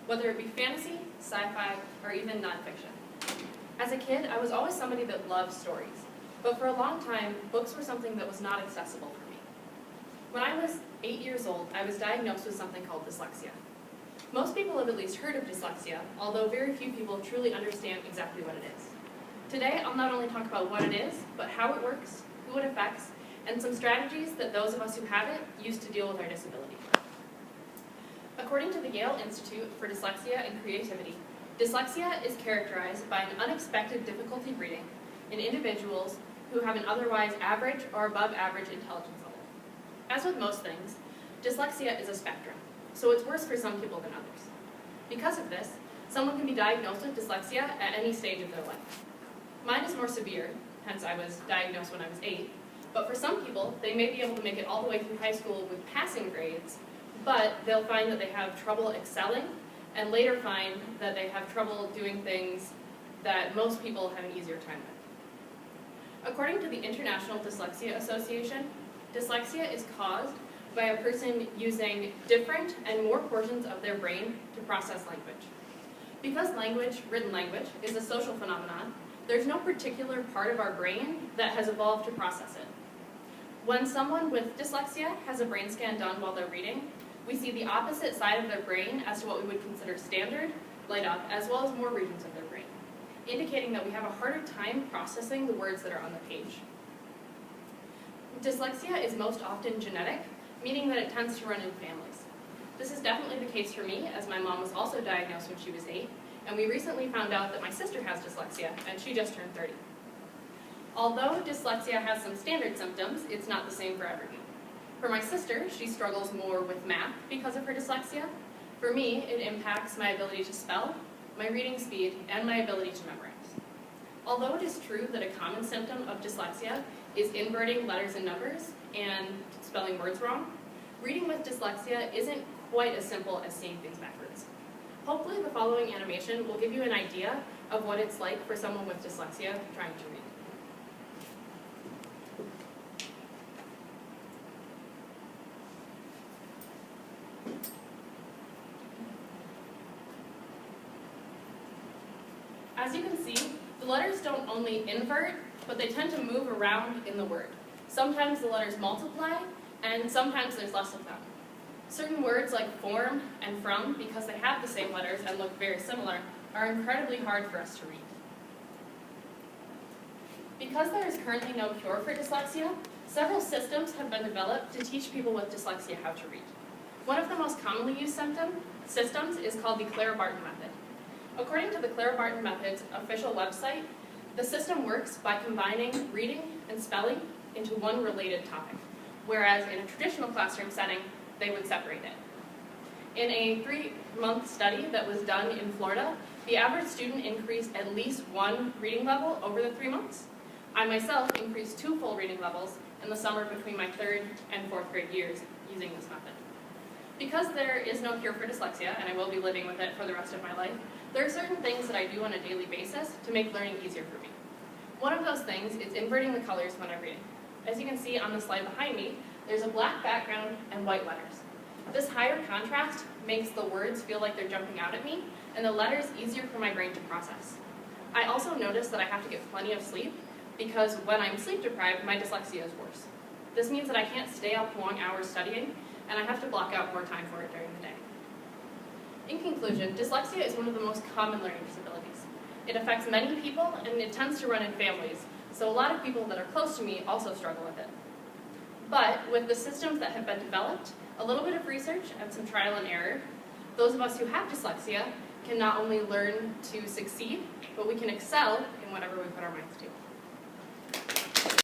whether it be fantasy, sci-fi, or even nonfiction. As a kid, I was always somebody that loved stories, but for a long time, books were something that was not accessible for me. When I was 8 years old, I was diagnosed with something called dyslexia. Most people have at least heard of dyslexia, although very few people truly understand exactly what it is. Today, I'll not only talk about what it is, but how it works, who it affects, and some strategies that those of us who have it use to deal with our disability. According to the Yale Institute for Dyslexia and Creativity, dyslexia is characterized by an unexpected difficulty reading in individuals who have an otherwise average or above average intelligence level. As with most things, dyslexia is a spectrum, so it's worse for some people than others. Because of this, someone can be diagnosed with dyslexia at any stage of their life. Mine is more severe, hence I was diagnosed when I was 8, but for some people, they may be able to make it all the way through high school with passing grades, but they'll find that they have trouble excelling, and later find that they have trouble doing things that most people have an easier time with. According to the International Dyslexia Association, dyslexia is caused by a person using different and more portions of their brain to process language. Because language, written language, is a social phenomenon, there's no particular part of our brain that has evolved to process it. When someone with dyslexia has a brain scan done while they're reading, we see the opposite side of their brain as to what we would consider standard light up, as well as more regions of their brain, indicating that we have a harder time processing the words that are on the page. Dyslexia is most often genetic, meaning that it tends to run in families. This is definitely the case for me, as my mom was also diagnosed when she was 8, and we recently found out that my sister has dyslexia, and she just turned 30. Although dyslexia has some standard symptoms, it's not the same for everyone. For my sister, she struggles more with math because of her dyslexia. For me, it impacts my ability to spell, my reading speed, and my ability to memorize. Although it is true that a common symptom of dyslexia is inverting letters and numbers and spelling words wrong, reading with dyslexia isn't quite as simple as seeing things backwards. Hopefully the following animation will give you an idea of what it's like for someone with dyslexia trying to read. As you can see, the letters don't only invert, but they tend to move around in the word. Sometimes the letters multiply, and sometimes there's less of them. Certain words like form and from, because they have the same letters and look very similar, are incredibly hard for us to read. Because there is currently no cure for dyslexia, several systems have been developed to teach people with dyslexia how to read. One of the most commonly used systems is called the Clare-Barton method. According to the Clare-Barton method's official website, the system works by combining reading and spelling into one related topic, whereas in a traditional classroom setting, they would separate it. In a 3-month study that was done in Florida, the average student increased at least 1 reading level over the 3 months. I myself increased 2 full reading levels in the summer between my 3rd and 4th grade years using this method. Because there is no cure for dyslexia, and I will be living with it for the rest of my life, there are certain things that I do on a daily basis to make learning easier for me. One of those things is inverting the colors when I'm reading. As you can see on the slide behind me, there's a black background and white letters. This higher contrast makes the words feel like they're jumping out at me, and the letters easier for my brain to process. I also notice that I have to get plenty of sleep, because when I'm sleep deprived, my dyslexia is worse. This means that I can't stay up long hours studying, and I have to block out more time for it during the day. In conclusion, dyslexia is one of the most common learning disabilities. It affects many people, and it tends to run in families, so a lot of people that are close to me also struggle with it. But with the systems that have been developed, a little bit of research and some trial and error, those of us who have dyslexia can not only learn to succeed, but we can excel in whatever we put our minds to.